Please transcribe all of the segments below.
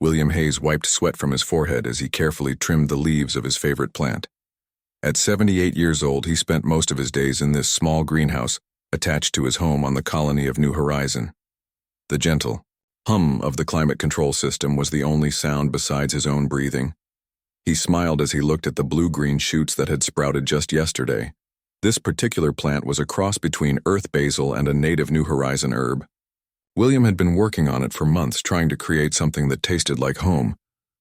William Hayes wiped sweat from his forehead as he carefully trimmed the leaves of his favorite plant. At 78 years old, he spent most of his days in this small greenhouse attached to his home on the colony of New Horizon. The gentle hum of the climate control system was the only sound besides his own breathing. He smiled as he looked at the blue-green shoots that had sprouted just yesterday. This particular plant was a cross between earth basil and a native New Horizon herb. William had been working on it for months, trying to create something that tasted like home,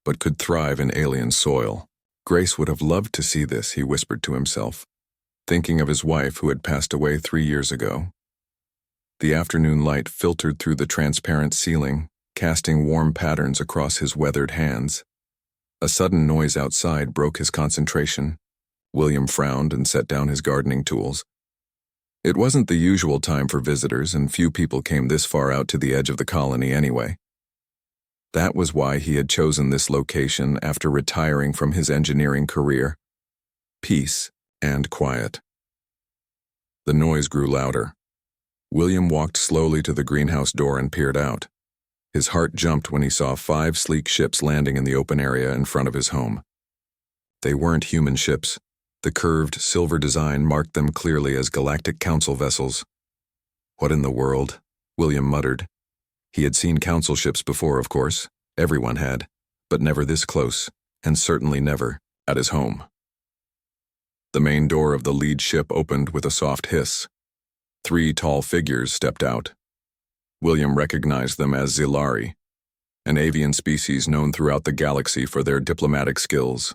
but could thrive in alien soil. Grace would have loved to see this, he whispered to himself, thinking of his wife who had passed away 3 years ago. The afternoon light filtered through the transparent ceiling, casting warm patterns across his weathered hands. A sudden noise outside broke his concentration. William frowned and set down his gardening tools. It wasn't the usual time for visitors, and few people came this far out to the edge of the colony anyway. That was why he had chosen this location after retiring from his engineering career. Peace and quiet. The noise grew louder. William walked slowly to the greenhouse door and peered out. His heart jumped when he saw 5 sleek ships landing in the open area in front of his home. They weren't human ships. The curved, silver design marked them clearly as Galactic Council vessels. What in the world? William muttered. He had seen council ships before, of course. Everyone had, but never this close, and certainly never at his home. The main door of the lead ship opened with a soft hiss. 3 tall figures stepped out. William recognized them as Zilari, an avian species known throughout the galaxy for their diplomatic skills.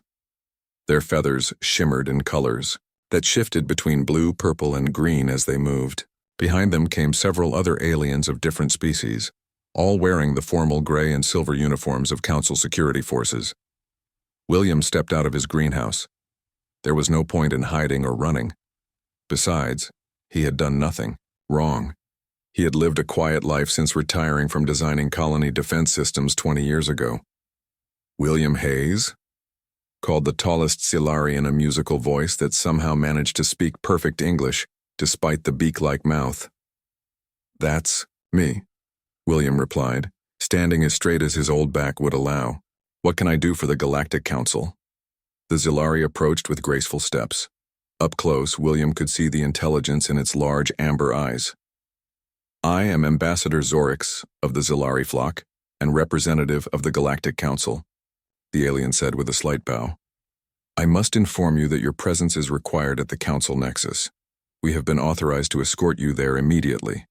Their feathers shimmered in colors that shifted between blue, purple, and green as they moved. Behind them came several other aliens of different species, all wearing the formal gray and silver uniforms of Council security forces. William stepped out of his greenhouse. There was no point in hiding or running. Besides, he had done nothing wrong. He had lived a quiet life since retiring from designing colony defense systems 20 years ago. William Hayes? Called the tallest Zilari in a musical voice that somehow managed to speak perfect English despite the beak-like mouth. That's me, William replied, standing as straight as his old back would allow. What can I do for the Galactic Council? The Zilari approached with graceful steps. Up close, William could see the intelligence in its large amber eyes. I am Ambassador Zorix of the Zilari flock and representative of the Galactic Council, the alien said with a slight bow. I must inform you that your presence is required at the Council Nexus. We have been authorized to escort you there immediately.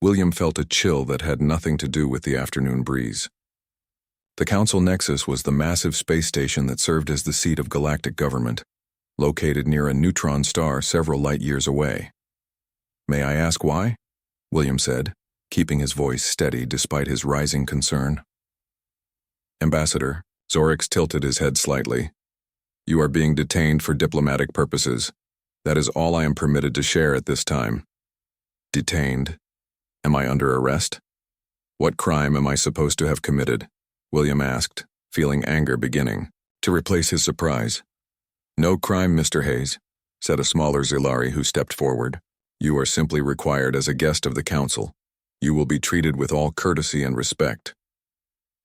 William felt a chill that had nothing to do with the afternoon breeze. The Council Nexus was the massive space station that served as the seat of galactic government, located near a neutron star several light years away. May I ask why? William said, keeping his voice steady despite his rising concern. Ambassador, Zorix tilted his head slightly. You are being detained for diplomatic purposes. That is all I am permitted to share at this time. Detained? Am I under arrest? What crime am I supposed to have committed? William asked, feeling anger beginning to replace his surprise. No crime, Mr. Hayes, said a smaller Zilari who stepped forward. You are simply required as a guest of the Council. You will be treated with all courtesy and respect.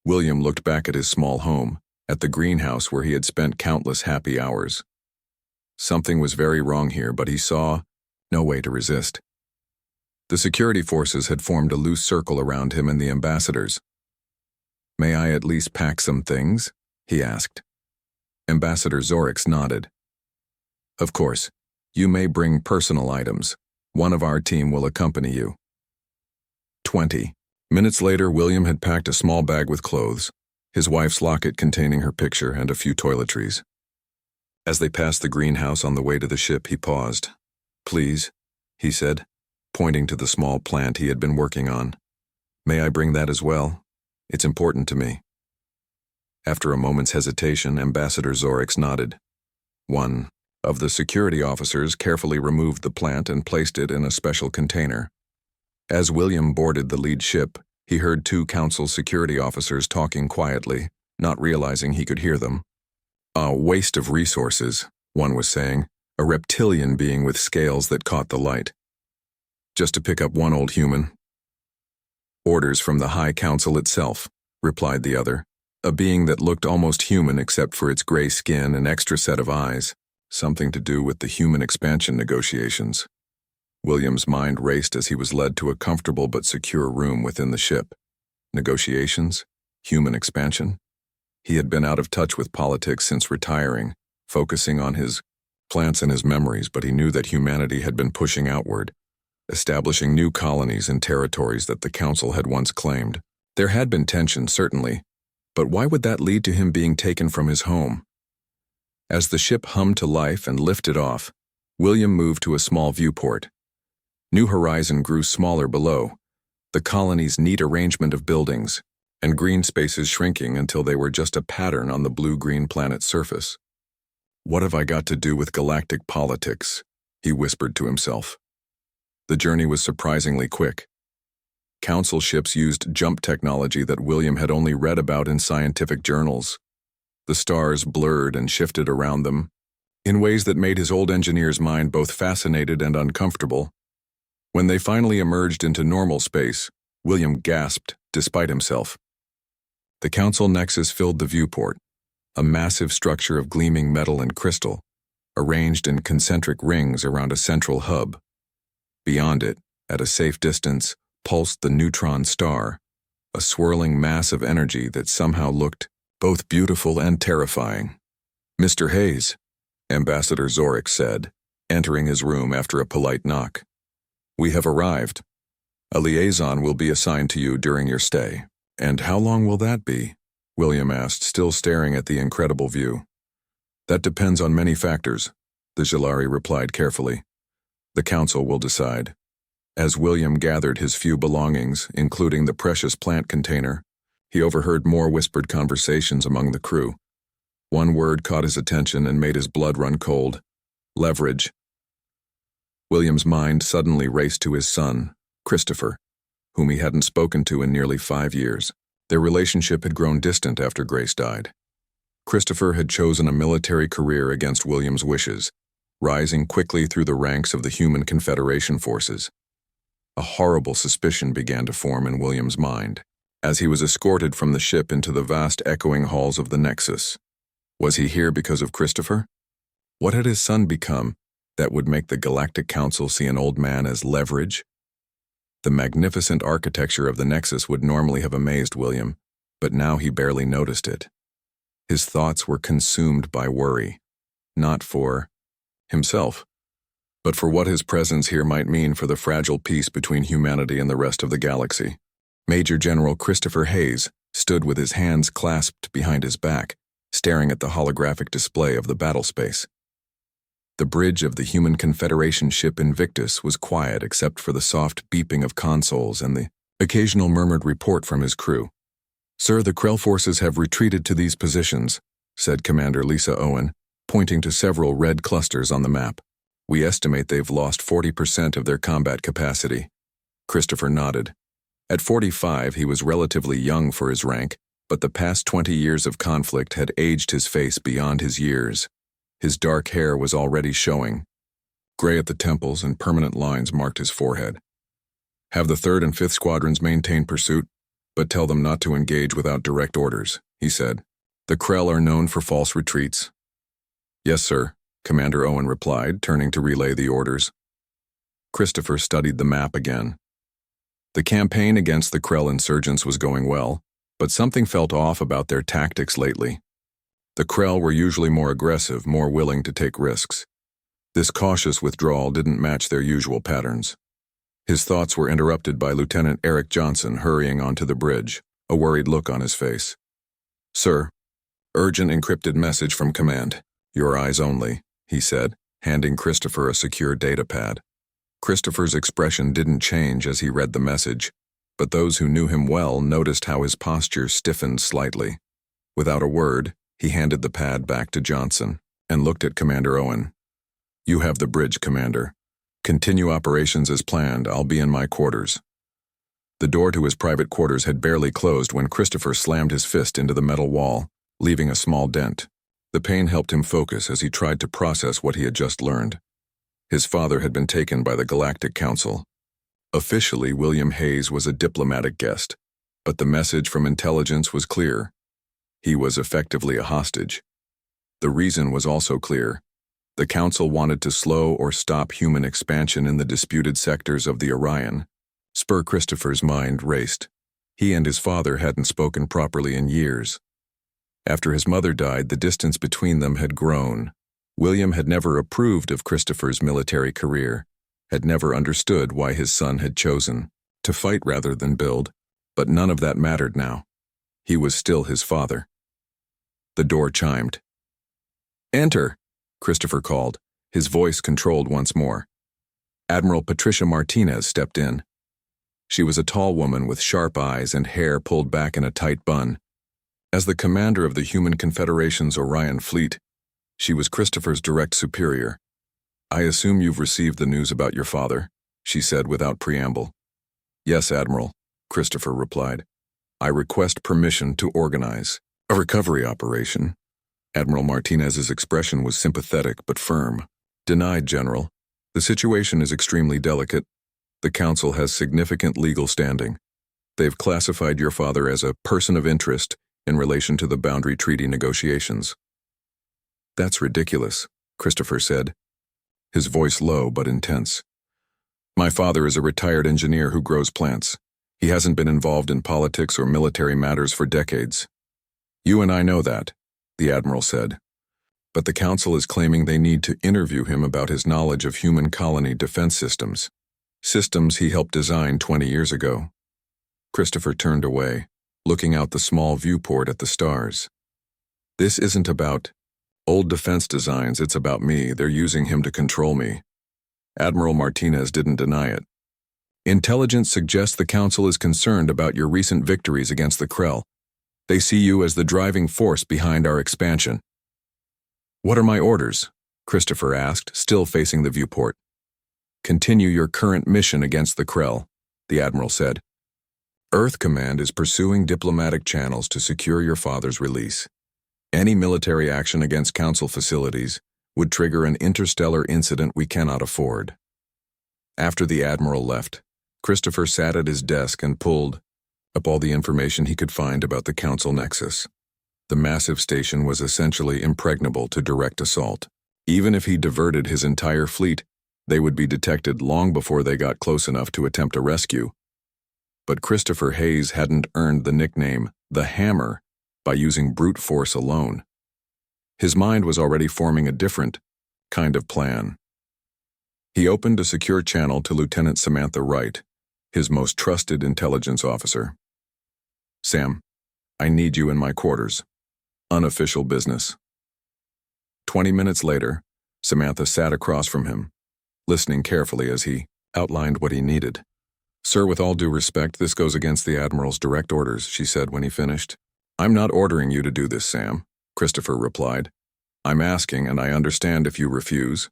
William looked back at his small home, at the greenhouse where he had spent countless happy hours. Something was very wrong here, but he saw no way to resist. The security forces had formed a loose circle around him and the ambassadors. May I at least pack some things? He asked. Ambassador Zorix nodded. Of course, you may bring personal items. One of our team will accompany you. 20 minutes later, William had packed a small bag with clothes, his wife's locket containing her picture and a few toiletries. As they passed the greenhouse on the way to the ship, he paused. Please, he said, pointing to the small plant he had been working on. May I bring that as well? It's important to me. After a moment's hesitation, Ambassador Zorix nodded. One of the security officers carefully removed the plant and placed it in a special container. As William boarded the lead ship, he heard 2 Council security officers talking quietly, not realizing he could hear them. A waste of resources, one was saying, a reptilian being with scales that caught the light. Just to pick up one old human. Orders from the High Council itself, replied the other, a being that looked almost human except for its gray skin and extra set of eyes, something to do with the human expansion negotiations. William's mind raced as he was led to a comfortable but secure room within the ship. Negotiations? Human expansion? He had been out of touch with politics since retiring, focusing on his plants and his memories, but he knew that humanity had been pushing outward, establishing new colonies and territories that the Council had once claimed. There had been tension, certainly, but why would that lead to him being taken from his home? As the ship hummed to life and lifted off, William moved to a small viewport. New Horizon grew smaller below, the colony's neat arrangement of buildings, and green spaces shrinking until they were just a pattern on the blue-green planet's surface. "What have I got to do with galactic politics?" he whispered to himself. The journey was surprisingly quick. Council ships used jump technology that William had only read about in scientific journals. The stars blurred and shifted around them, in ways that made his old engineer's mind both fascinated and uncomfortable. When they finally emerged into normal space, William gasped, despite himself. The Council Nexus filled the viewport, a massive structure of gleaming metal and crystal, arranged in concentric rings around a central hub. Beyond it, at a safe distance, pulsed the neutron star, a swirling mass of energy that somehow looked both beautiful and terrifying. "Mr. Hayes," Ambassador Zorik said, entering his room after a polite knock. "We have arrived. A liaison will be assigned to you during your stay." "And how long will that be?" William asked, still staring at the incredible view. "That depends on many factors," the Jalari replied carefully. "The Council will decide." As William gathered his few belongings, including the precious plant container, he overheard more whispered conversations among the crew. One word caught his attention and made his blood run cold: leverage. William's mind suddenly raced to his son, Christopher, whom he hadn't spoken to in nearly 5 years. Their relationship had grown distant after Grace died. Christopher had chosen a military career against William's wishes, rising quickly through the ranks of the Human Confederation forces. A horrible suspicion began to form in William's mind as he was escorted from the ship into the vast echoing halls of the Nexus. Was he here because of Christopher? What had his son become that would make the Galactic Council see an old man as leverage? The magnificent architecture of the Nexus would normally have amazed William, but now he barely noticed it. His thoughts were consumed by worry, not for himself, but for what his presence here might mean for the fragile peace between humanity and the rest of the galaxy. Major General Christopher Hayes stood with his hands clasped behind his back, staring at the holographic display of the battle space. The bridge of the Human Confederation ship Invictus was quiet except for the soft beeping of consoles and the occasional murmured report from his crew. "Sir, the Krell forces have retreated to these positions," said Commander Lisa Owen, pointing to several red clusters on the map. "We estimate they've lost 40% of their combat capacity." Christopher nodded. At 45, he was relatively young for his rank, but the past 20 years of conflict had aged his face beyond his years. His dark hair was already showing. Gray at the temples and permanent lines marked his forehead. "Have the 3rd and 5th Squadrons maintain pursuit, but tell them not to engage without direct orders," he said. "The Krell are known for false retreats." "Yes, sir," Commander Owen replied, turning to relay the orders. Christopher studied the map again. The campaign against the Krell insurgents was going well, but something felt off about their tactics lately. The Krell were usually more aggressive, more willing to take risks. This cautious withdrawal didn't match their usual patterns. His thoughts were interrupted by Lieutenant Eric Johnson hurrying onto the bridge, a worried look on his face. "Sir, urgent encrypted message from command. Your eyes only," he said, handing Christopher a secure data pad. Christopher's expression didn't change as he read the message, but those who knew him well noticed how his posture stiffened slightly. Without a word, he handed the pad back to Johnson and looked at Commander Owen. "You have the bridge, Commander. Continue operations as planned. I'll be in my quarters." The door to his private quarters had barely closed when Christopher slammed his fist into the metal wall, leaving a small dent. The pain helped him focus as he tried to process what he had just learned. His father had been taken by the Galactic Council. Officially, William Hayes was a diplomatic guest, But the message from intelligence was clear. He was effectively a hostage. The reason was also clear. The Council wanted to slow or stop human expansion in the disputed sectors of the Orion. Christopher's mind raced. He and his father hadn't spoken properly in years. After his mother died, the distance between them had grown. William had never approved of Christopher's military career, had never understood why his son had chosen to fight rather than build, but none of that mattered now. He was still his father. The door chimed. "Enter," Christopher called, his voice controlled once more. Admiral Patricia Martinez stepped in. She was a tall woman with sharp eyes and hair pulled back in a tight bun. As the commander of the Human Confederation's Orion fleet, she was Christopher's direct superior. "I assume you've received the news about your father," she said without preamble. "Yes, Admiral," Christopher replied. "I request permission to organize a recovery operation." Admiral Martinez's expression was sympathetic but firm. "Denied, General. The situation is extremely delicate. The Council has significant legal standing. They've classified your father as a person of interest in relation to the boundary treaty negotiations." "That's ridiculous," Christopher said, his voice low but intense. "My father is a retired engineer who grows plants. He hasn't been involved in politics or military matters for decades." "You and I know that," the Admiral said. "But the Council is claiming they need to interview him about his knowledge of human colony defense systems. Systems he helped design 20 years ago." Christopher turned away, looking out the small viewport at the stars. "This isn't about old defense designs, it's about me. They're using him to control me." Admiral Martinez didn't deny it. "Intelligence suggests the Council is concerned about your recent victories against the Krell. They see you as the driving force behind our expansion." "What are my orders?" Christopher asked, still facing the viewport. "Continue your current mission against the Krell," the Admiral said. "Earth Command is pursuing diplomatic channels to secure your father's release. Any military action against Council facilities would trigger an interstellar incident we cannot afford." After the Admiral left, Christopher sat at his desk and pulled up all the information he could find about the Council Nexus. The massive station was essentially impregnable to direct assault. Even if he diverted his entire fleet, they would be detected long before they got close enough to attempt a rescue. But Christopher Hayes hadn't earned the nickname the Hammer by using brute force alone. His mind was already forming a different kind of plan. He opened a secure channel to Lieutenant Samantha Wright, his most trusted intelligence officer. "Sam, I need you in my quarters. Unofficial business." 20 minutes later, Samantha sat across from him, listening carefully as he outlined what he needed. "Sir, with all due respect, this goes against the Admiral's direct orders," she said when he finished. "I'm not ordering you to do this, Sam," Christopher replied. "I'm asking, and I understand if you refuse."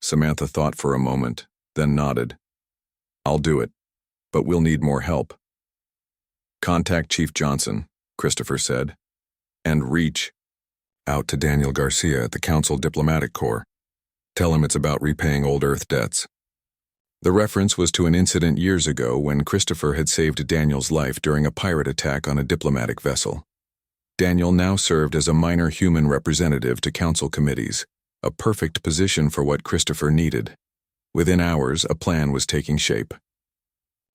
Samantha thought for a moment, then nodded. "I'll do it, but we'll need more help." "Contact Chief Johnson," Christopher said, "and reach out to Daniel Garcia at the Council Diplomatic Corps. Tell him it's about repaying old Earth debts." The reference was to an incident years ago when Christopher had saved Daniel's life during a pirate attack on a diplomatic vessel. Daniel now served as a minor human representative to Council committees, a perfect position for what Christopher needed. Within hours, a plan was taking shape.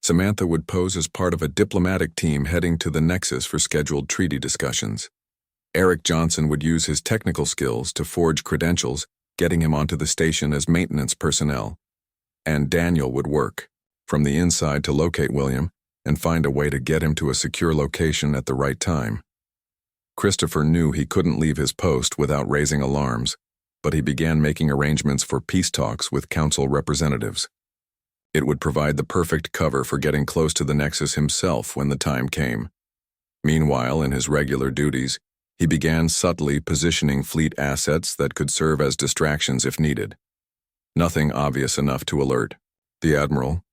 Samantha would pose as part of a diplomatic team heading to the Nexus for scheduled treaty discussions. Eric Johnson would use his technical skills to forge credentials, getting him onto the station as maintenance personnel. And Daniel would work from the inside to locate William and find a way to get him to a secure location at the right time. Christopher knew he couldn't leave his post without raising alarms, but he began making arrangements for peace talks with Council representatives. It would provide the perfect cover for getting close to the Nexus himself when the time came. Meanwhile, in his regular duties, he began subtly positioning fleet assets that could serve as distractions if needed. Nothing obvious enough to alert the Admiral,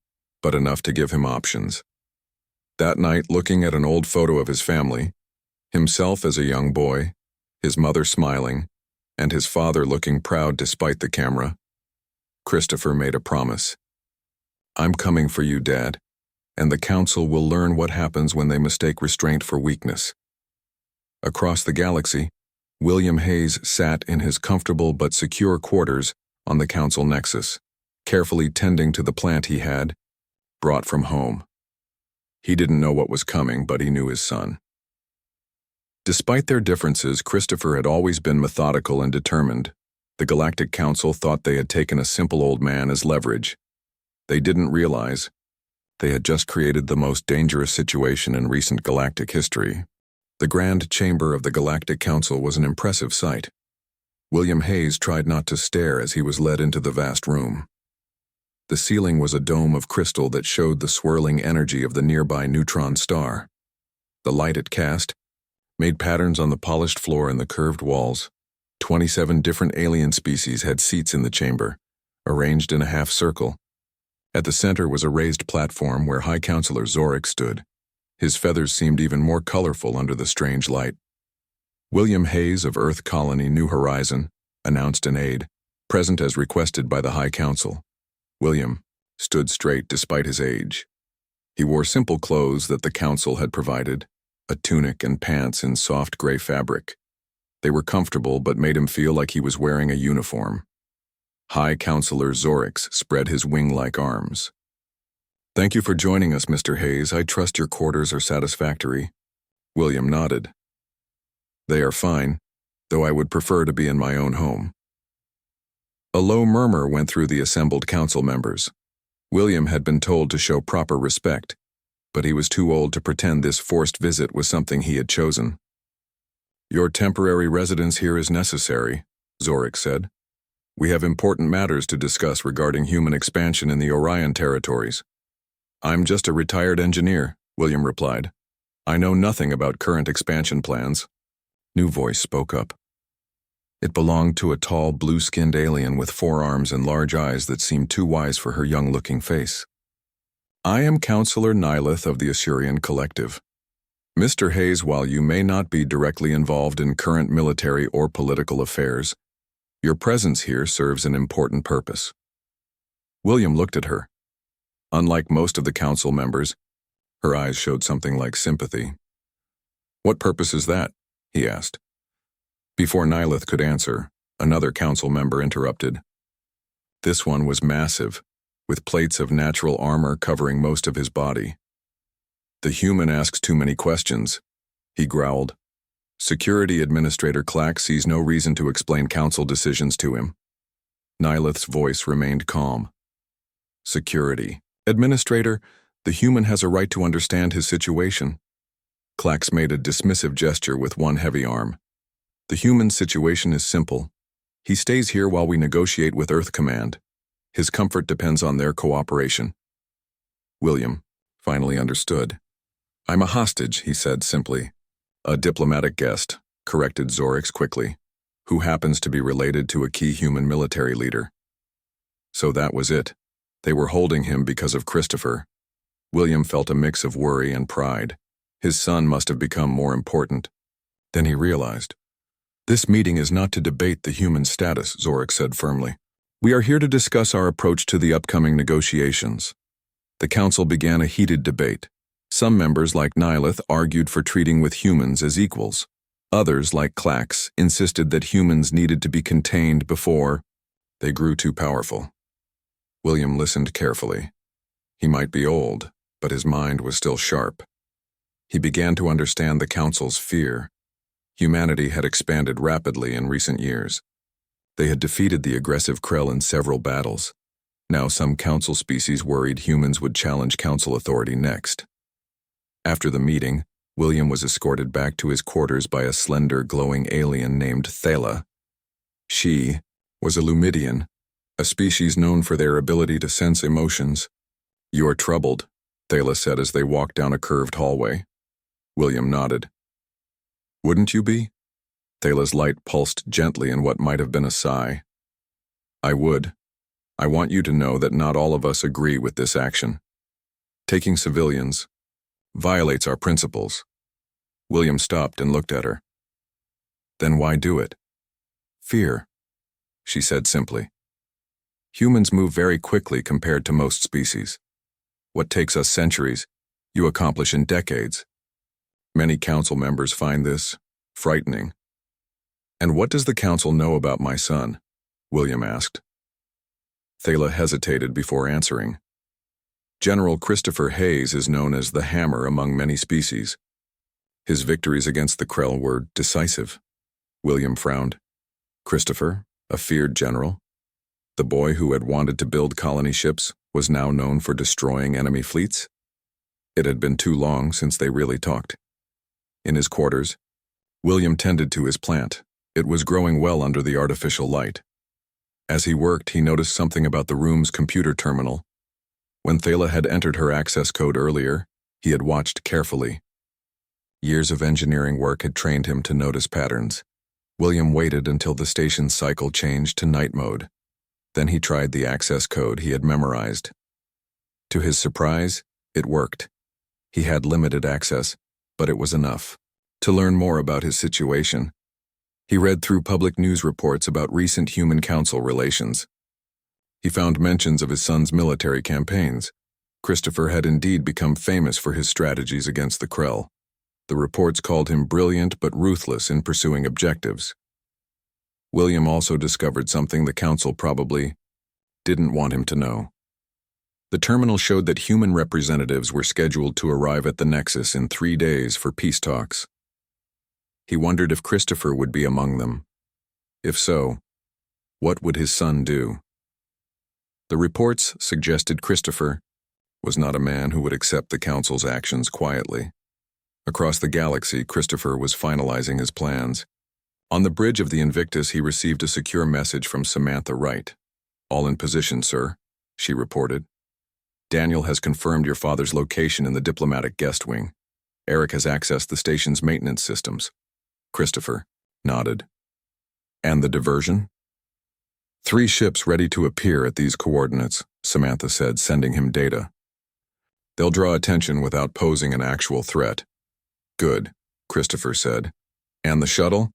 but enough to give him options. That night, looking at an old photo of his family, himself as a young boy, his mother smiling, and his father looking proud despite the camera, Christopher made a promise. "I'm coming for you, Dad. and the Council will learn what happens when they mistake restraint for weakness. Across the galaxy, William Hayes sat in his comfortable but secure quarters on the Council Nexus, carefully tending to the plant he had brought from home. He didn't know what was coming, but he knew his son. Despite their differences, Christopher had always been methodical and determined. The Galactic Council thought they had taken a simple old man as leverage. They didn't realize they had just created the most dangerous situation in recent galactic history. The Grand Chamber of the Galactic Council was an impressive sight. William Hayes tried not to stare as he was led into the vast room. The ceiling was a dome of crystal that showed the swirling energy of the nearby neutron star. The light it cast made patterns on the polished floor and the curved walls. 27 different alien species had seats in the chamber, arranged in a half circle. At the center was a raised platform where High Counselor Zorik stood. His feathers seemed even more colorful under the strange light. William Hayes of Earth Colony New Horizon announced an aide, present as requested by the High Council. William stood straight despite his age. He wore simple clothes that the Council had provided, a tunic and pants in soft gray fabric. They were comfortable but made him feel like he was wearing a uniform. High Counselor Zorix spread his wing-like arms. "Thank you for joining us, Mr. Hayes. I trust your quarters are satisfactory." William nodded. "They are fine, though I would prefer to be in my own home." A low murmur went through the assembled council members. William had been told to show proper respect, but he was too old to pretend this forced visit was something he had chosen. "Your temporary residence here is necessary," Zorik said. "We have important matters to discuss regarding human expansion in the Orion territories." "I'm just a retired engineer," William replied. "I know nothing about current expansion plans." New voice spoke up. It belonged to a tall, blue-skinned alien with 4 arms and large eyes that seemed too wise for her young-looking face. "I am Counselor Nyleth of the Assyrian Collective. Mr. Hayes, while you may not be directly involved in current military or political affairs, your presence here serves an important purpose." William looked at her. Unlike most of the council members, her eyes showed something like sympathy. "What purpose is that?" he asked. Before Nyleth could answer, another council member interrupted. This one was massive, with plates of natural armor covering most of his body. "The human asks too many questions," he growled. "Security Administrator Clack sees no reason to explain council decisions to him." Nyleth's voice remained calm. "Security Administrator, the human has a right to understand his situation." Clax made a dismissive gesture with one heavy arm. "The human's situation is simple. He stays here while we negotiate with Earth Command. His comfort depends on their cooperation." William finally understood. "I'm a hostage," he said simply. "A diplomatic guest," corrected Zorix quickly, "who happens to be related to a key human military leader." So that was it. They were holding him because of Christopher. William felt a mix of worry and pride. His son must have become more important. Then he realized. "This meeting is not to debate the human status," Zorix said firmly. "We are here to discuss our approach to the upcoming negotiations." The council began a heated debate. Some members, like Nyleth, argued for treating with humans as equals. Others, like Clax, insisted that humans needed to be contained before they grew too powerful. William listened carefully. He might be old, but his mind was still sharp. He began to understand the council's fear. Humanity had expanded rapidly in recent years. They had defeated the aggressive Krell in several battles. Now some council species worried humans would challenge council authority next. After the meeting, William was escorted back to his quarters by a slender, glowing alien named Thala. She was a Lumidian, a species known for their ability to sense emotions. "You're troubled," Thala said as they walked down a curved hallway. William nodded. "Wouldn't you be?" Thala's light pulsed gently in what might have been a sigh. "I would. I want you to know that not all of us agree with this action. Taking civilians violates our principles." William stopped and looked at her. "Then why do it?" "Fear," she said simply. "Humans move very quickly compared to most species. What takes us centuries, you accomplish in decades. Many council members find this frightening. And what does the council know about my son? William asked. Thala hesitated before answering. General Christopher Hayes is known as the Hammer among many species. His victories against the Krell were decisive. William frowned. Christopher, a feared general? The boy who had wanted to build colony ships was now known for destroying enemy fleets? It had been too long since they really talked. In his quarters, William tended to his plant. It was growing well under the artificial light. As he worked, he noticed something about the room's computer terminal. When Thala had entered her access code earlier, he had watched carefully. Years of engineering work had trained him to notice patterns. William waited until the station's cycle changed to night mode. Then he tried the access code he had memorized. To his surprise, it worked. He had limited access, but it was enough. To learn more about his situation, he read through public news reports about recent human-council relations. He found mentions of his son's military campaigns. Christopher had indeed become famous for his strategies against the Krell. The reports called him brilliant but ruthless in pursuing objectives. William also discovered something the council probably didn't want him to know. The terminal showed that human representatives were scheduled to arrive at the Nexus in 3 days for peace talks. He wondered if Christopher would be among them. If so, what would his son do? The reports suggested Christopher was not a man who would accept the council's actions quietly. Across the galaxy, Christopher was finalizing his plans. On the bridge of the Invictus, he received a secure message from Samantha Wright. "All in position, sir," she reported. "Daniel has confirmed your father's location in the diplomatic guest wing. Eric has accessed the station's maintenance systems." Christopher nodded. "And the diversion?" 3 ships ready to appear at these coordinates," Samantha said, sending him data. "They'll draw attention without posing an actual threat." "Good," Christopher said. "And the shuttle?"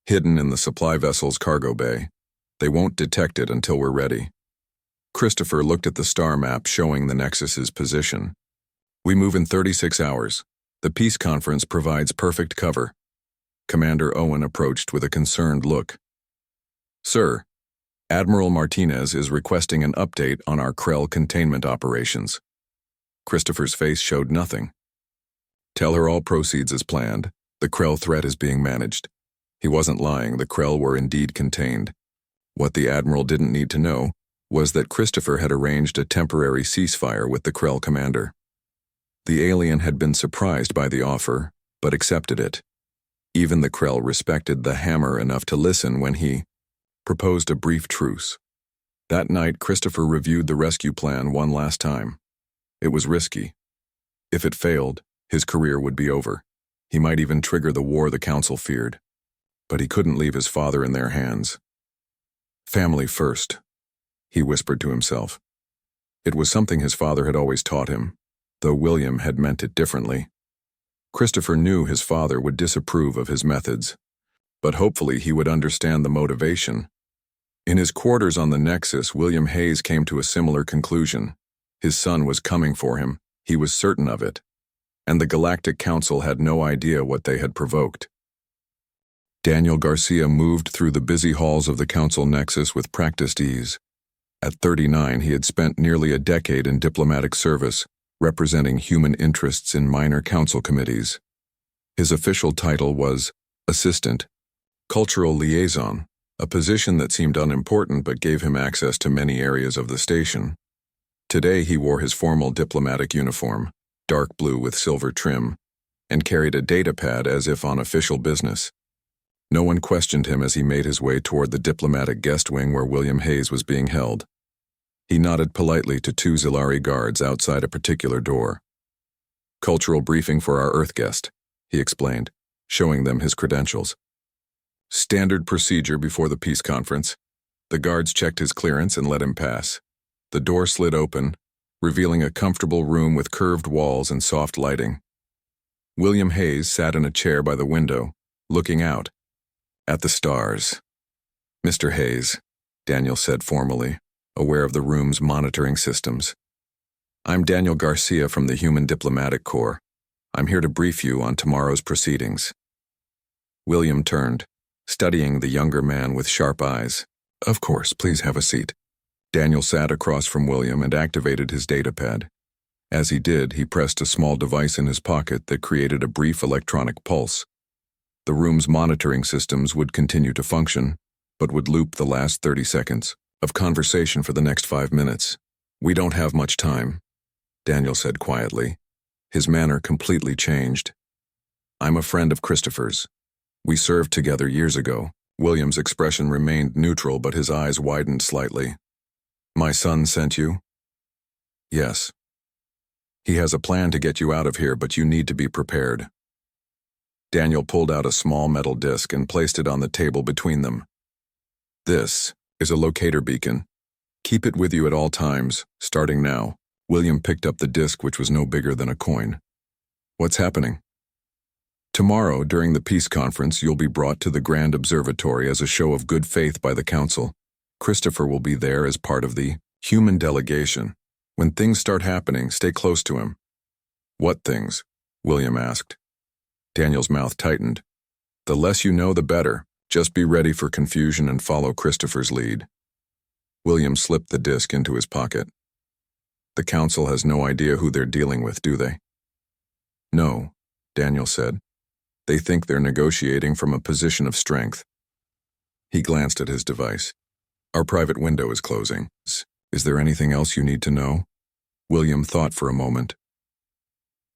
"Hidden in the supply vessel's cargo bay. They won't detect it until we're ready." Christopher looked at the star map showing the Nexus's position. "We move in 36 hours. The peace conference provides perfect cover." Commander Owen approached with a concerned look. "Sir, Admiral Martinez is requesting an update on our Krell containment operations." Christopher's face showed nothing. "Tell her all proceeds as planned. The Krell threat is being managed." He wasn't lying, the Krell were indeed contained. What the Admiral didn't need to know was that Christopher had arranged a temporary ceasefire with the Krell commander. The alien had been surprised by the offer, but accepted it. Even the Krell respected the Hammer enough to listen when he proposed a brief truce. That night, Christopher reviewed the rescue plan one last time. It was risky. If it failed, his career would be over. He might even trigger the war the council feared. But he couldn't leave his father in their hands. "Family first," he whispered to himself. It was something his father had always taught him, though William had meant it differently. Christopher knew his father would disapprove of his methods, but hopefully he would understand the motivation. In his quarters on the Nexus, William Hayes came to a similar conclusion. His son was coming for him, he was certain of it, and the Galactic Council had no idea what they had provoked. Daniel Garcia moved through the busy halls of the Council Nexus with practiced ease. At 39, he had spent nearly a decade in diplomatic service, representing human interests in minor council committees. His official title was Assistant, Cultural Liaison, a position that seemed unimportant but gave him access to many areas of the station. Today he wore his formal diplomatic uniform, dark blue with silver trim, and carried a data pad as if on official business. No one questioned him as he made his way toward the diplomatic guest wing where William Hayes was being held. He nodded politely to 2 Zilari guards outside a particular door. "Cultural briefing for our Earth guest," he explained, showing them his credentials. "Standard procedure before the peace conference." The guards checked his clearance and let him pass. The door slid open, revealing a comfortable room with curved walls and soft lighting. William Hayes sat in a chair by the window, looking out at the stars. "Mr. Hayes," Daniel said formally, aware of the room's monitoring systems. I'm Daniel Garcia from the Human Diplomatic Corps. I'm here to brief you on tomorrow's proceedings. William turned, studying the younger man with sharp eyes. Of course, please have a seat. Daniel sat across from William and activated his datapad. As he did, he pressed a small device in his pocket that created a brief electronic pulse. The room's monitoring systems would continue to function, but would loop the last 30 seconds of conversation for the next 5 minutes. We don't have much time, Daniel said quietly. His manner completely changed. I'm a friend of Christopher's. We served together years ago. William's expression remained neutral, but his eyes widened slightly. My son sent you? Yes. He has a plan to get you out of here, but you need to be prepared. Daniel pulled out a small metal disc and placed it on the table between them. This is a locator beacon. Keep it with you at all times, starting now. William picked up the disc, which was no bigger than a coin. What's happening? Tomorrow, during the peace conference, you'll be brought to the Grand Observatory as a show of good faith by the Council. Christopher will be there as part of the human delegation. When things start happening, stay close to him. What things? William asked. Daniel's mouth tightened. The less you know, the better. Just be ready for confusion and follow Christopher's lead. William slipped the disc into his pocket. The Council has no idea who they're dealing with, do they? No, Daniel said. They think they're negotiating from a position of strength. He glanced at his device. Our private window is closing. Is there anything else you need to know? William thought for a moment.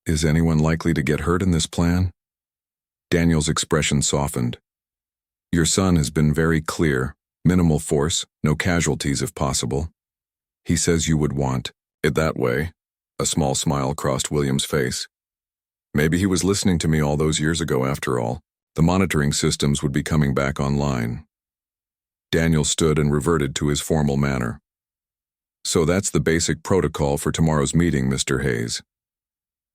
Is anyone likely to get hurt in this plan? Daniel's expression softened. Your son has been very clear. Minimal force, no casualties if possible. He says you would want it that way. A small smile crossed William's face. Maybe he was listening to me all those years ago after all. The monitoring systems would be coming back online. Daniel stood and reverted to his formal manner. So that's the basic protocol for tomorrow's meeting, Mr. Hayes.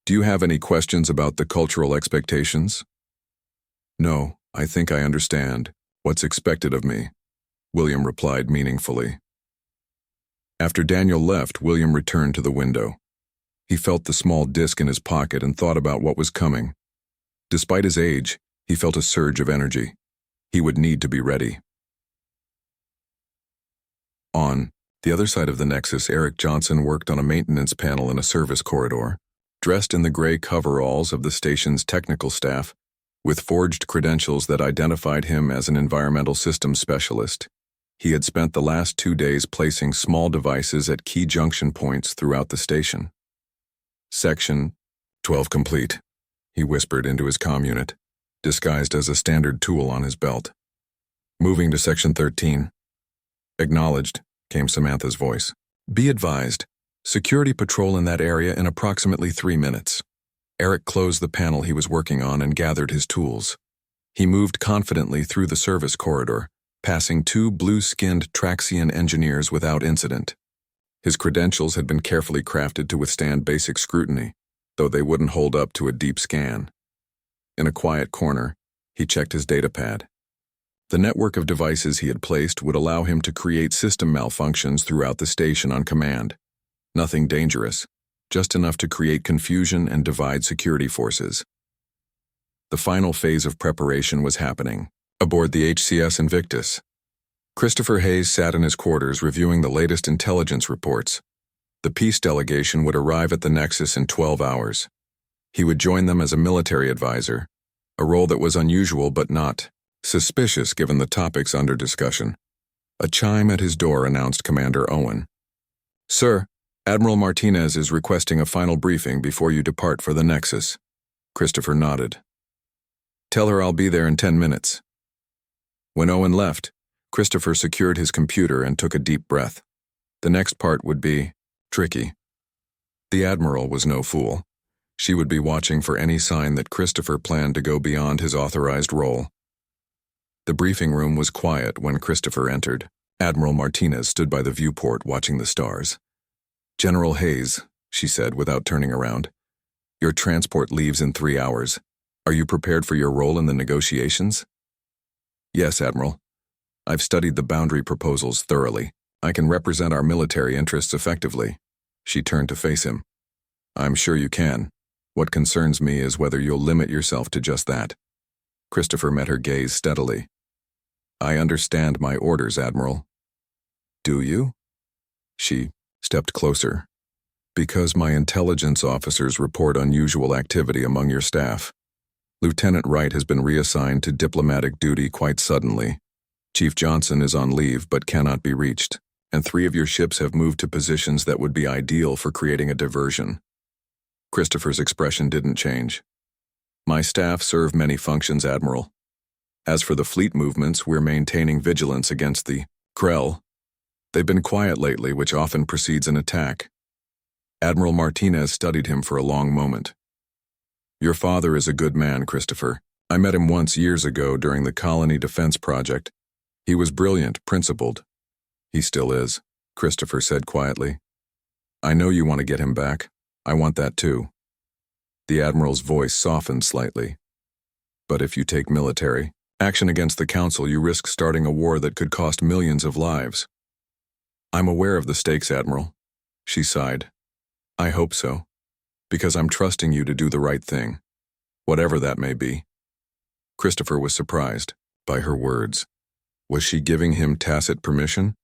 Do you have any questions about the cultural expectations? No, I think I understand what's expected of me, William replied meaningfully. After Daniel left, William returned to the window. He felt the small disc in his pocket and thought about what was coming. Despite his age, he felt a surge of energy. He would need to be ready. On the other side of the Nexus, Eric Johnson worked on a maintenance panel in a service corridor. Dressed in the gray coveralls of the station's technical staff, with forged credentials that identified him as an environmental systems specialist, he had spent the last 2 days placing small devices at key junction points throughout the station. Section 12 complete, he whispered into his comm unit, disguised as a standard tool on his belt. Moving to Section 13. Acknowledged, came Samantha's voice. Be advised, security patrol in that area in approximately 3 minutes. Eric closed the panel he was working on and gathered his tools. He moved confidently through the service corridor, passing 2 blue-skinned Traxian engineers without incident. His credentials had been carefully crafted to withstand basic scrutiny, though they wouldn't hold up to a deep scan. In a quiet corner, he checked his datapad. The network of devices he had placed would allow him to create system malfunctions throughout the station on command. Nothing dangerous, just enough to create confusion and divide security forces. The final phase of preparation was happening, aboard the HCS Invictus. Christopher Hayes sat in his quarters reviewing the latest intelligence reports. The peace delegation would arrive at the Nexus in 12 hours. He would join them as a military advisor, a role that was unusual but not suspicious given the topics under discussion. A chime at his door announced Commander Owen. Sir, Admiral Martinez is requesting a final briefing before you depart for the Nexus. Christopher nodded. Tell her I'll be there in 10 minutes. When Owen left, Christopher secured his computer and took a deep breath. The next part would be tricky. The Admiral was no fool. She would be watching for any sign that Christopher planned to go beyond his authorized role. The briefing room was quiet when Christopher entered. Admiral Martinez stood by the viewport watching the stars. General Hayes, she said without turning around, your transport leaves in 3 hours. Are you prepared for your role in the negotiations? Yes, Admiral. I've studied the boundary proposals thoroughly. I can represent our military interests effectively. She turned to face him. I'm sure you can. What concerns me is whether you'll limit yourself to just that. Christopher met her gaze steadily. I understand my orders, Admiral. Do you? She stepped closer. Because my intelligence officers report unusual activity among your staff. Lieutenant Wright has been reassigned to diplomatic duty quite suddenly. Chief Johnson is on leave but cannot be reached, and 3 of your ships have moved to positions that would be ideal for creating a diversion. Christopher's expression didn't change. My staff serve many functions, Admiral. As for the fleet movements, we're maintaining vigilance against the Krell. They've been quiet lately, which often precedes an attack. Admiral Martinez studied him for a long moment. Your father is a good man, Christopher. I met him once years ago during the Colony Defense Project. He was brilliant, principled. He still is, Christopher said quietly. I know you want to get him back. I want that too. The Admiral's voice softened slightly. But if you take military action against the Council, you risk starting a war that could cost millions of lives. I'm aware of the stakes, Admiral. She sighed. I hope so. Because I'm trusting you to do the right thing, whatever that may be. Christopher was surprised by her words. Was she giving him tacit permission,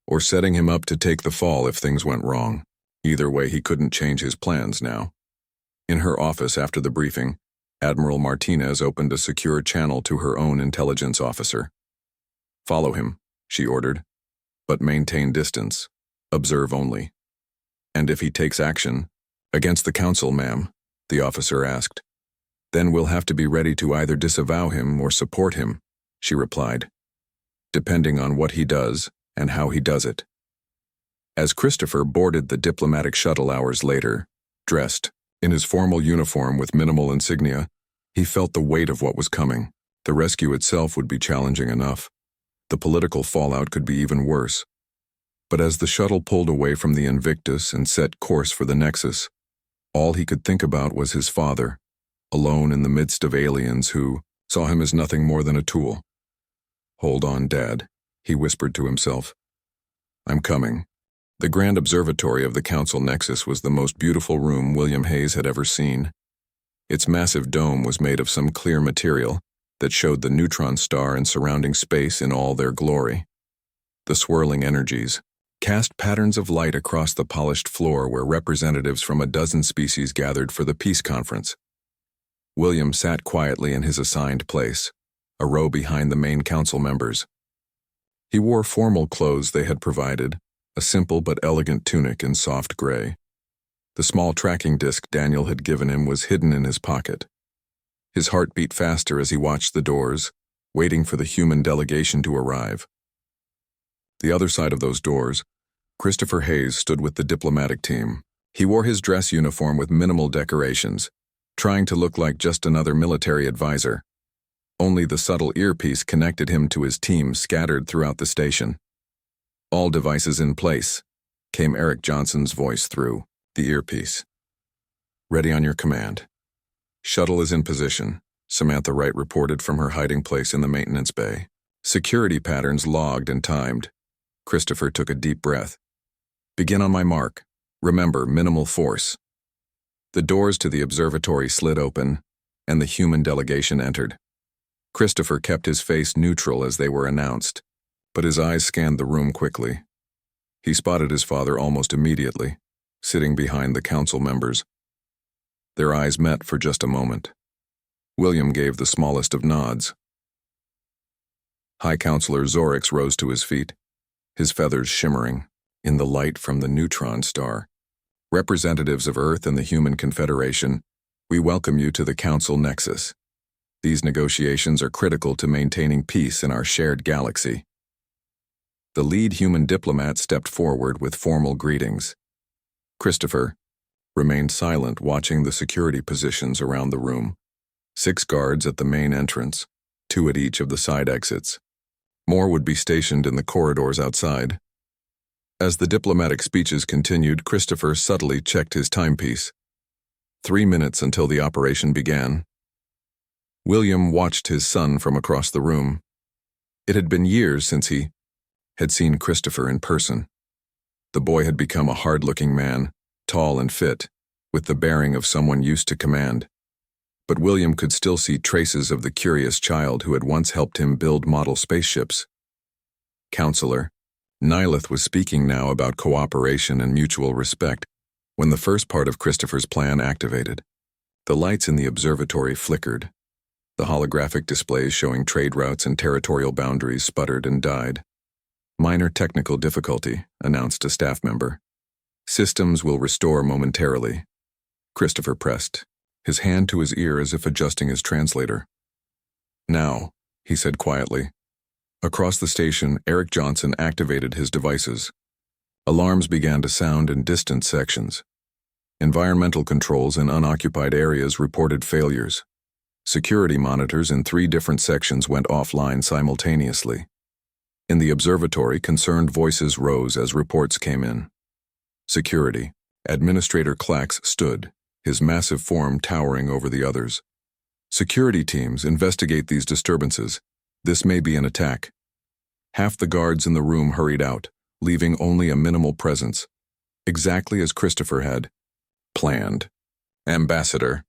or setting him up to take the fall if things went wrong? Either way, he couldn't change his plans now. In her office after the briefing, Admiral Martinez opened a secure channel to her own intelligence officer. Follow him, she ordered, but maintain distance. Observe only. And if he takes action, against the Council, ma'am, the officer asked. Then we'll have to be ready to either disavow him or support him, she replied, depending on what he does and how he does it. As Christopher boarded the diplomatic shuttle hours later, dressed in his formal uniform with minimal insignia, he felt the weight of what was coming. The rescue itself would be challenging enough. The political fallout could be even worse. But as the shuttle pulled away from the Invictus and set course for the Nexus, all he could think about was his father, alone in the midst of aliens who saw him as nothing more than a tool. Hold on, Dad, he whispered to himself. I'm coming. The grand observatory of the Council Nexus was the most beautiful room William Hayes had ever seen. Its massive dome was made of some clear material that showed the neutron star and surrounding space in all their glory. The swirling energies cast patterns of light across the polished floor where representatives from a dozen species gathered for the peace conference. William sat quietly in his assigned place, a row behind the main council members. He wore formal clothes they had provided, a simple but elegant tunic in soft gray. The small tracking disc Daniel had given him was hidden in his pocket. His heart beat faster as he watched the doors, waiting for the human delegation to arrive. The other side of those doors, Christopher Hayes stood with the diplomatic team. He wore his dress uniform with minimal decorations, trying to look like just another military advisor. Only the subtle earpiece connected him to his team scattered throughout the station. All devices in place, came Eric Johnson's voice through the earpiece. Ready on your command. Shuttle is in position, Samantha Wright reported from her hiding place in the maintenance bay. Security patterns logged and timed. Christopher took a deep breath. Begin on my mark. Remember, minimal force. The doors to the observatory slid open, and the human delegation entered. Christopher kept his face neutral as they were announced, but his eyes scanned the room quickly. He spotted his father almost immediately, sitting behind the council members. Their eyes met for just a moment. William gave the smallest of nods. High Counselor Zorix rose to his feet, his feathers shimmering in the light from the neutron star. Representatives of Earth and the Human Confederation, we welcome you to the Council Nexus. These negotiations are critical to maintaining peace in our shared galaxy. The lead human diplomat stepped forward with formal greetings. Christopher remained silent, watching the security positions around the room. 6 guards at the main entrance, 2 at each of the side exits. More would be stationed in the corridors outside. As the diplomatic speeches continued, Christopher subtly checked his timepiece. 3 minutes until the operation began. William watched his son from across the room. It had been years since he had seen Christopher in person. The boy had become a hard-looking man, tall and fit, with the bearing of someone used to command. But William could still see traces of the curious child who had once helped him build model spaceships. Counselor, Nihilith was speaking now about cooperation and mutual respect when the first part of Christopher's plan activated. The lights in the observatory flickered. The holographic displays showing trade routes and territorial boundaries sputtered and died. Minor technical difficulty, announced a staff member. Systems will restore momentarily. Christopher pressed, his hand to his ear as if adjusting his translator. Now, he said quietly. Across the station, Eric Johnson activated his devices. Alarms began to sound in distant sections. Environmental controls in unoccupied areas reported failures. Security monitors in 3 different sections went offline simultaneously. In the observatory, concerned voices rose as reports came in. Security. Administrator Clax stood, his massive form towering over the others. Security teams, investigate these disturbances. This may be an attack. Half the guards in the room hurried out, leaving only a minimal presence, exactly as Christopher had planned. Ambassador,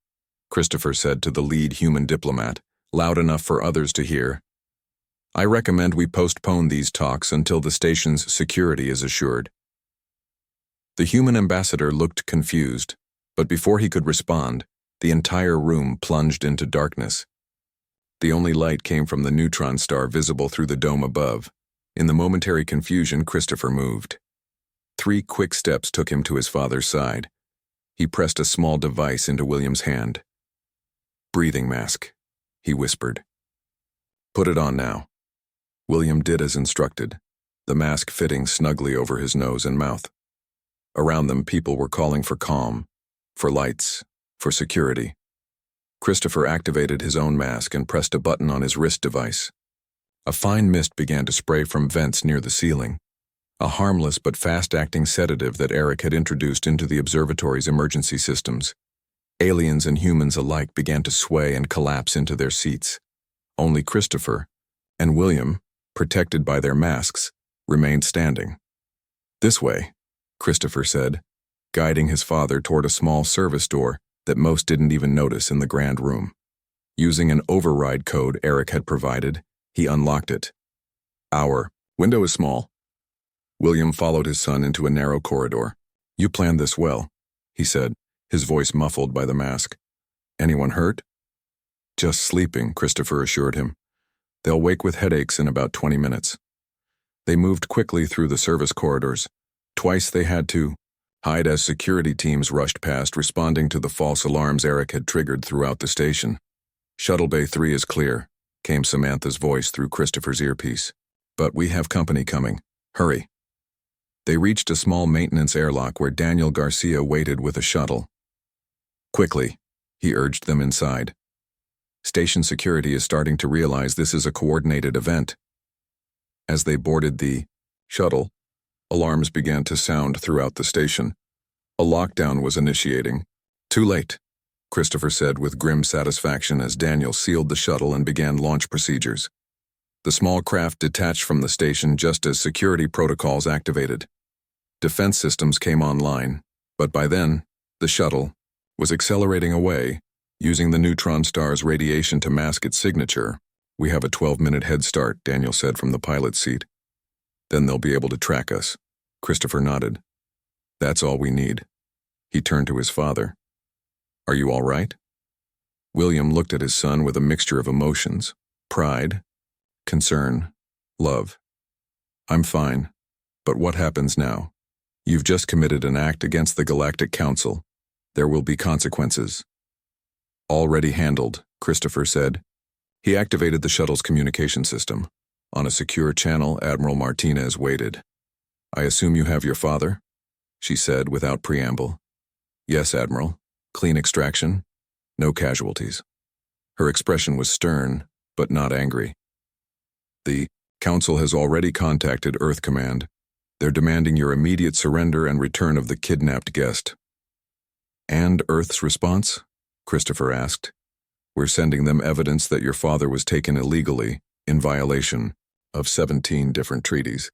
Christopher said to the lead human diplomat, loud enough for others to hear. I recommend we postpone these talks until the station's security is assured. The human ambassador looked confused, but before he could respond, the entire room plunged into darkness. The only light came from the neutron star visible through the dome above. In the momentary confusion, Christopher moved. 3 quick steps took him to his father's side. He pressed a small device into William's hand. Breathing mask, he whispered. Put it on now. William did as instructed, the mask fitting snugly over his nose and mouth. Around them, people were calling for calm, for lights, for security. Christopher activated his own mask and pressed a button on his wrist device. A fine mist began to spray from vents near the ceiling, a harmless but fast-acting sedative that Eric had introduced into the observatory's emergency systems. Aliens and humans alike began to sway and collapse into their seats. Only Christopher and William, protected by their masks, remained standing. This way, Christopher said, guiding his father toward a small service door that most didn't even notice in the grand room. Using an override code Eric had provided, he unlocked it. Our window is small. William followed his son into a narrow corridor. You planned this well, he said, his voice muffled by the mask. Anyone hurt? Just sleeping, Christopher assured him. They'll wake with headaches in about 20 minutes. They moved quickly through the service corridors. Twice they had to hide as security teams rushed past, responding to the false alarms Eric had triggered throughout the station. Shuttle Bay 3 is clear, came Samantha's voice through Christopher's earpiece. But we have company coming. Hurry. They reached a small maintenance airlock where Daniel Garcia waited with a shuttle. Quickly, he urged them inside. Station security is starting to realize this is a coordinated event. As they boarded the shuttle, alarms began to sound throughout the station. A lockdown was initiating. Too late, Christopher said with grim satisfaction as Daniel sealed the shuttle and began launch procedures. The small craft detached from the station just as security protocols activated. Defense systems came online, but by then, the shuttle was accelerating away, using the neutron star's radiation to mask its signature. We have a 12-minute head start, Daniel said from the pilot's seat. Then they'll be able to track us. Christopher nodded. That's all we need. He turned to his father. Are you all right? William looked at his son with a mixture of emotions, pride, concern, love. I'm fine, but what happens now? You've just committed an act against the Galactic Council. There will be consequences. Already handled, Christopher said. He activated the shuttle's communication system. On a secure channel, Admiral Martinez waited. I assume you have your father? She said without preamble. Yes, Admiral. Clean extraction. No casualties. Her expression was stern, but not angry. The Council has already contacted Earth Command. They're demanding your immediate surrender and return of the kidnapped guest. And Earth's response? Christopher asked. We're sending them evidence that your father was taken illegally, in violation of 17 different treaties.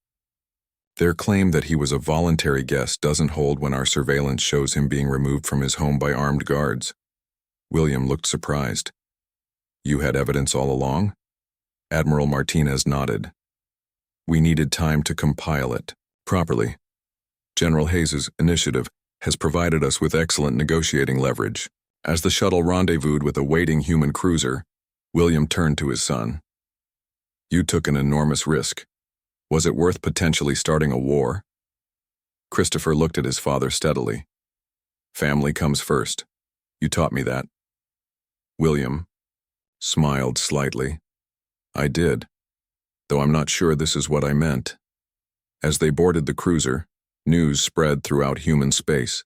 Their claim that he was a voluntary guest doesn't hold when our surveillance shows him being removed from his home by armed guards. William looked surprised. You had evidence all along? Admiral Martinez nodded. We needed time to compile it properly. General Hayes's initiative has provided us with excellent negotiating leverage. As the shuttle rendezvoused with a waiting human cruiser, William turned to his son. You took an enormous risk. Was it worth potentially starting a war? Christopher looked at his father steadily. Family comes first. You taught me that. William smiled slightly. I did, though I'm not sure this is what I meant. As they boarded the cruiser, news spread throughout human space.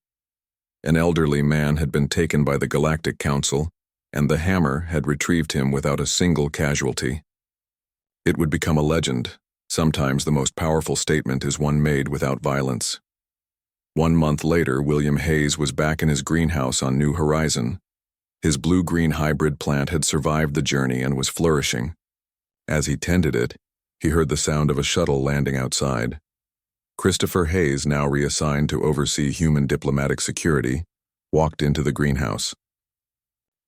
An elderly man had been taken by the Galactic Council, and the Hammer had retrieved him without a single casualty. It would become a legend. Sometimes the most powerful statement is one made without violence. 1 month later, William Hayes was back in his greenhouse on New Horizon. His blue-green hybrid plant had survived the journey and was flourishing. As he tended it, he heard the sound of a shuttle landing outside. Christopher Hayes, now reassigned to oversee human diplomatic security, walked into the greenhouse.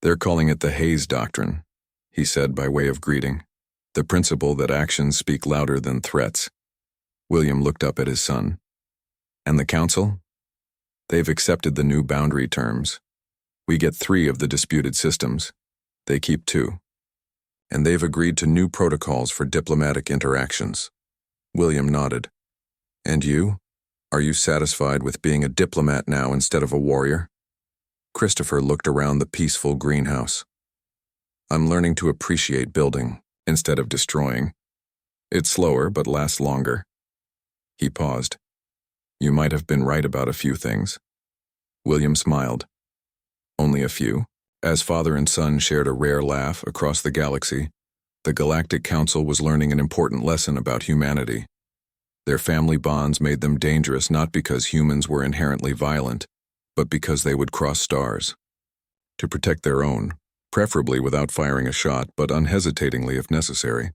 They're calling it the Hayes Doctrine, he said by way of greeting. The principle that actions speak louder than threats. William looked up at his son. And the council? They've accepted the new boundary terms. We get 3 of the disputed systems. They keep 2. And they've agreed to new protocols for diplomatic interactions. William nodded. And you? Are you satisfied with being a diplomat now instead of a warrior? Christopher looked around the peaceful greenhouse. I'm learning to appreciate building instead of destroying. It's slower but lasts longer. He paused. You might have been right about a few things. William smiled. Only a few. As father and son shared a rare laugh across the galaxy, the Galactic Council was learning an important lesson about humanity. Their family bonds made them dangerous not because humans were inherently violent, but because they would cross stars. To protect their own, preferably without firing a shot, but unhesitatingly if necessary.